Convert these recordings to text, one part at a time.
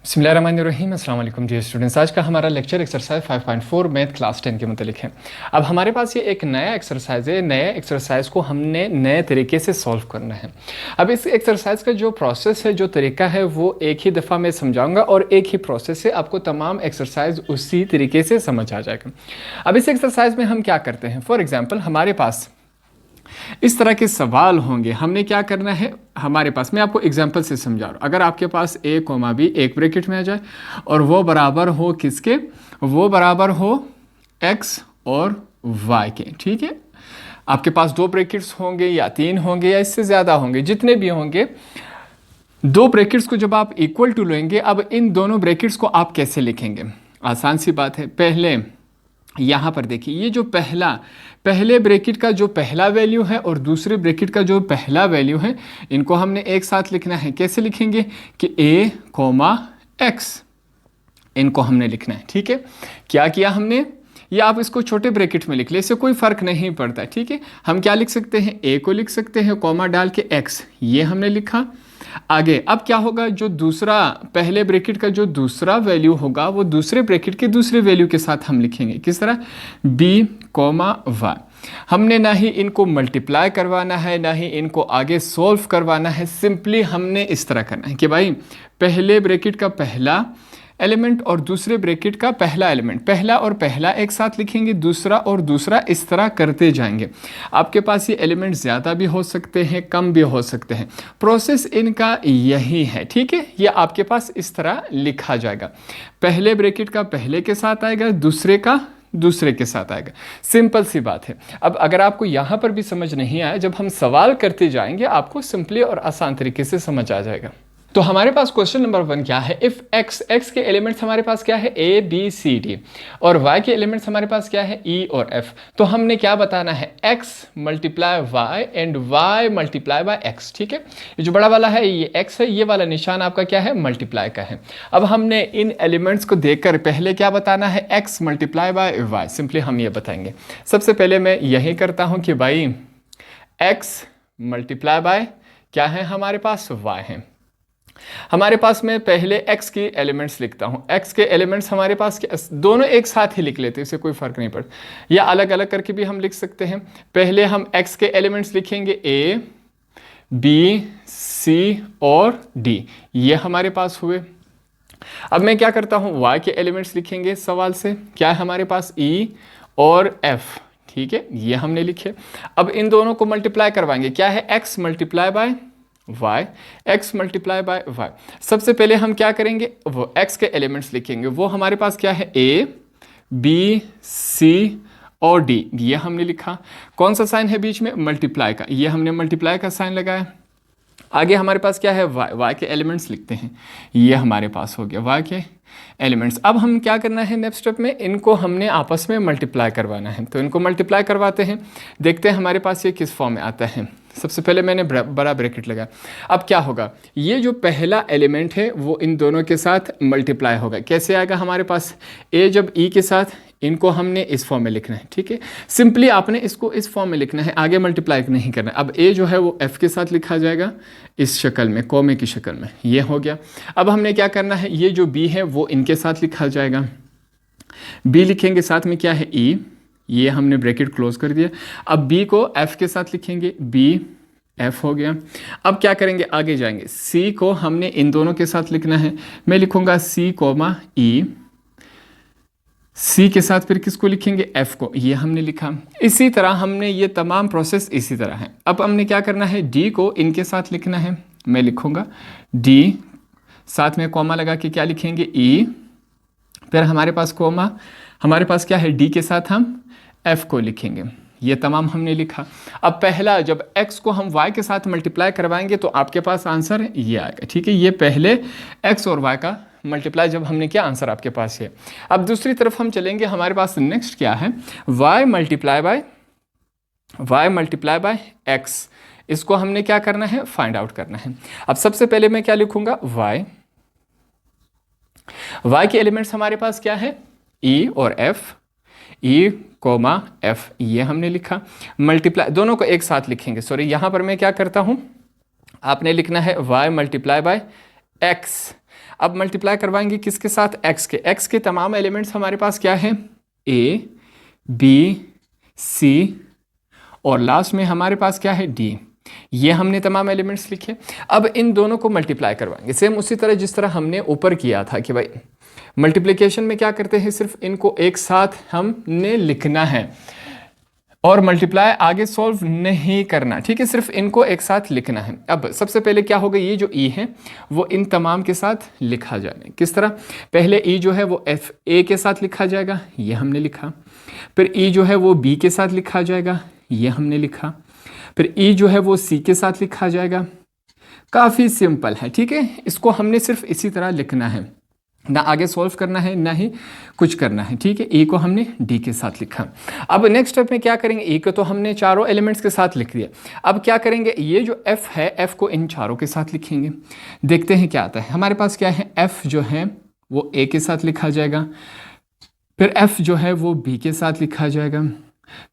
बिस्मिल्लाहिर्रहमानिर्रहीम। अस्सलाम वालेकुम डियर स्टूडेंट्स। आज का हमारा लेक्चर एक्सरसाइज 5.4 मैथ क्लास 10 के मतलब है। अब हमारे पास ये एक नया एक्सरसाइज है। नए एक्सरसाइज को हमने नए तरीके से सॉल्व करना है। अब इस एक्सरसाइज का जो प्रोसेस है, जो तरीका है, वो एक ही दफ़ा मैं समझाऊंगा और एक ही प्रोसेस से आपको तमाम एक्सरसाइज उसी तरीके से समझ आ जाएगा। अब इस एक्सरसाइज में हम क्या करते हैं, फॉर एग्ज़ाम्पल हमारे पास इस तरह के सवाल होंगे। हमने क्या करना है, हमारे पास, मैं आपको एग्जांपल से समझा रहा हूँ। अगर आपके पास a कोमा b एक ब्रैकेट में आ जाए और वो बराबर हो किसके, वो बराबर हो x और y के, ठीक है। आपके पास दो ब्रैकेट्स होंगे या तीन होंगे या इससे ज़्यादा होंगे, जितने भी होंगे। दो ब्रैकेट्स को जब आप इक्वल टू लेंगे, अब इन दोनों ब्रैकेट्स को आप कैसे लिखेंगे? आसान सी बात है। पहले यहाँ पर देखिए, ये जो पहले ब्रैकेट का जो पहला वैल्यू है और दूसरे ब्रैकेट का जो पहला वैल्यू है, इनको हमने एक साथ लिखना है। कैसे लिखेंगे कि a कोमा x, इनको हमने लिखना है, ठीक है। क्या किया हमने, या आप इसको छोटे ब्रैकेट में लिख ले, इससे कोई फर्क नहीं पड़ता, ठीक है। हम क्या लिख सकते हैं, a को लिख सकते हैं कोमा डाल के x, ये हमने लिखा। आगे अब क्या होगा, जो दूसरा पहले ब्रैकेट का जो दूसरा वैल्यू होगा वो दूसरे ब्रैकेट के दूसरे वैल्यू के साथ हम लिखेंगे। किस तरह, b कोमा y। हमने ना ही इनको मल्टीप्लाई करवाना है, ना ही इनको आगे सॉल्व करवाना है। सिंपली हमने इस तरह करना है कि भाई पहले ब्रैकेट का पहला एलिमेंट और दूसरे ब्रैकेट का पहला एलिमेंट, पहला और पहला एक साथ लिखेंगे, दूसरा और दूसरा, इस तरह करते जाएंगे। आपके पास ये एलिमेंट ज़्यादा भी हो सकते हैं, कम भी हो सकते हैं। प्रोसेस इनका यही है, ठीक है। ये आपके पास इस तरह लिखा जाएगा। पहले ब्रैकेट का पहले के साथ आएगा, दूसरे का दूसरे के साथ आएगा। सिंपल सी बात है। अब अगर आपको यहाँ पर भी समझ नहीं आया, जब हम सवाल करते जाएंगे आपको सिंपली और आसान तरीके से समझ आ जाएगा। तो हमारे पास क्वेश्चन नंबर 1 क्या है, इफ x के एलिमेंट्स हमारे पास क्या है, a b c d, और y के एलिमेंट्स हमारे पास क्या है, e और f। तो हमने क्या बताना है, x multiply y and y multiply by x, ठीक है। ये जो बड़ा वाला है ये x है, ये वाला निशान आपका क्या है, मल्टीप्लाई का है। अब हमने इन एलिमेंट्स को देखकर पहले क्या बताना है, x multiply by y। Simply हम ये बताएंगे। सबसे पहले मैं यही करता हूँ कि भाई x मल्टीप्लाई बाय क्या है, हमारे पास y है। हमारे पास मैं पहले x के एलिमेंट्स लिखता हूं। x के एलिमेंट्स हमारे पास दोनों एक साथ ही लिख लेते हैं, इससे कोई फर्क नहीं पड़ता, या अलग अलग करके भी हम लिख सकते हैं। पहले हम x के एलिमेंट्स लिखेंगे a b c और d, ये हमारे पास हुए। अब मैं क्या करता हूं, y के एलिमेंट्स लिखेंगे। सवाल से क्या है हमारे पास, e और f, ठीक है, ये हमने लिखे। अब इन दोनों को मल्टीप्लाई करवाएंगे। क्या है, x multiply by y, x multiply by y। सबसे पहले हम क्या करेंगे, वो x के एलिमेंट्स लिखेंगे। वो हमारे पास क्या है, a b c और d, ये हमने लिखा। कौन सा साइन है बीच में, मल्टीप्लाई का, ये हमने मल्टीप्लाई का साइन लगाया। आगे हमारे पास क्या है, y के एलिमेंट्स लिखते हैं। ये हमारे पास हो गया y के एलिमेंट्स। अब हम क्या करना है, नेक्स्ट स्टेप में इनको हमने आपस में मल्टीप्लाई करवाना है। तो इनको मल्टीप्लाई करवाते हैं, देखते हैं हमारे पास ये किस फॉर्म में आता है। सबसे पहले मैंने बड़ा ब्रैकेट लगाया। अब क्या होगा, ये जो पहला एलिमेंट है वो इन दोनों के साथ मल्टीप्लाई होगा। कैसे आएगा हमारे पास, a जब e के साथ, इनको हमने इस फॉर्म में लिखना है, ठीक है। सिंपली आपने इसको इस फॉर्म में लिखना है, आगे मल्टीप्लाई नहीं करना है। अब a जो है वो f के साथ लिखा जाएगा इस शक्ल में, कॉमे की शक्ल में, ये हो गया। अब हमने क्या करना है, ये जो b है वो इनके साथ लिखा जाएगा। b लिखेंगे, साथ में क्या है, e, ये हमने ब्रैकेट क्लोज कर दिया। अब b को f के साथ लिखेंगे, b f हो गया। अब क्या करेंगे, आगे जाएंगे। c को हमने इन दोनों के साथ लिखना है। मैं लिखूंगा c कोमा e, c के साथ फिर किसको लिखेंगे, f को, ये हमने लिखा। इसी तरह हमने ये तमाम प्रोसेस इसी तरह है। अब हमने क्या करना है, d को इनके साथ लिखना है। मैं लिखूंगा d, साथ में कॉमा लगा के क्या लिखेंगे, e, फिर हमारे पास कॉमा, हमारे पास क्या है, d के साथ हम f को लिखेंगे। ये तमाम हमने लिखा। अब पहला, जब x को हम y के साथ मल्टीप्लाई करवाएंगे तो आपके पास आंसर ये आएगा, ठीक है। ये पहले x और y का मल्टीप्लाई जब हमने किया, आंसर आपके पास है। अब दूसरी तरफ हम चलेंगे, हमारे पास नेक्स्ट क्या है, y मल्टीप्लाई बाय x। इसको हमने क्या करना है, फाइंड आउट करना है। अब सबसे पहले मैं क्या लिखूंगा, y के एलिमेंट्स हमारे पास क्या है, e और f, e कोमा f, ये हमने लिखा। मल्टीप्लाई, दोनों को एक साथ लिखेंगे। सॉरी, यहां पर मैं क्या करता हूं, आपने लिखना है y मल्टीप्लाई बाय x। अब मल्टीप्लाई करवाएंगे किसके साथ, x के। x के तमाम एलिमेंट्स हमारे पास क्या है, a, b, c और लास्ट में हमारे पास क्या है, d। ये हमने तमाम एलिमेंट्स लिखे। अब इन दोनों को मल्टीप्लाई करवाएंगे सेम उसी तरह जिस तरह हमने ऊपर किया था कि भाई मल्टीप्लिकेशन में क्या करते हैं, सिर्फ इनको एक साथ हमने लिखना है और मल्टीप्लाई आगे सॉल्व नहीं करना, ठीक है, सिर्फ इनको एक साथ लिखना है। अब सबसे पहले क्या होगा, ये जो e है वो इन तमाम के साथ लिखा जाएगा। किस तरह, पहले e जो है वो f a के साथ लिखा जाएगा, ये हमने लिखा। फिर e जो है वो b के साथ लिखा जाएगा, ये हमने लिखा। फिर e जो है वो c के साथ लिखा जाएगा। काफ़ी सिंपल है, ठीक है, इसको हमने सिर्फ इसी तरह लिखना है, ना आगे सॉल्व करना है ना ही कुछ करना है, ठीक है। ए को हमने डी के साथ लिखा। अब नेक्स्ट स्टेप में क्या करेंगे, ए को तो हमने चारों एलिमेंट्स के साथ लिख दिया। अब क्या करेंगे, ये जो एफ है एफ को इन चारों के साथ लिखेंगे। देखते हैं क्या आता है। हमारे पास क्या है, एफ जो है वो ए के साथ लिखा जाएगा, फिर एफ जो है वो बी के साथ लिखा जाएगा,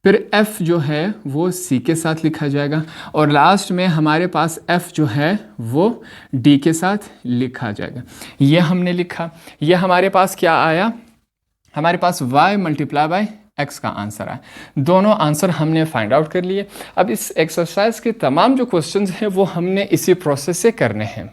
फिर f जो है वो c के साथ लिखा जाएगा और लास्ट में हमारे पास f जो है वो d के साथ लिखा जाएगा। ये हमने लिखा। ये हमारे पास क्या आया, हमारे पास y मल्टीप्लाई बाय x का आंसर आया। दोनों आंसर हमने फाइंड आउट कर लिए। अब इस एक्सरसाइज के तमाम जो क्वेश्चंस हैं वो हमने इसी प्रोसेस से करने हैं।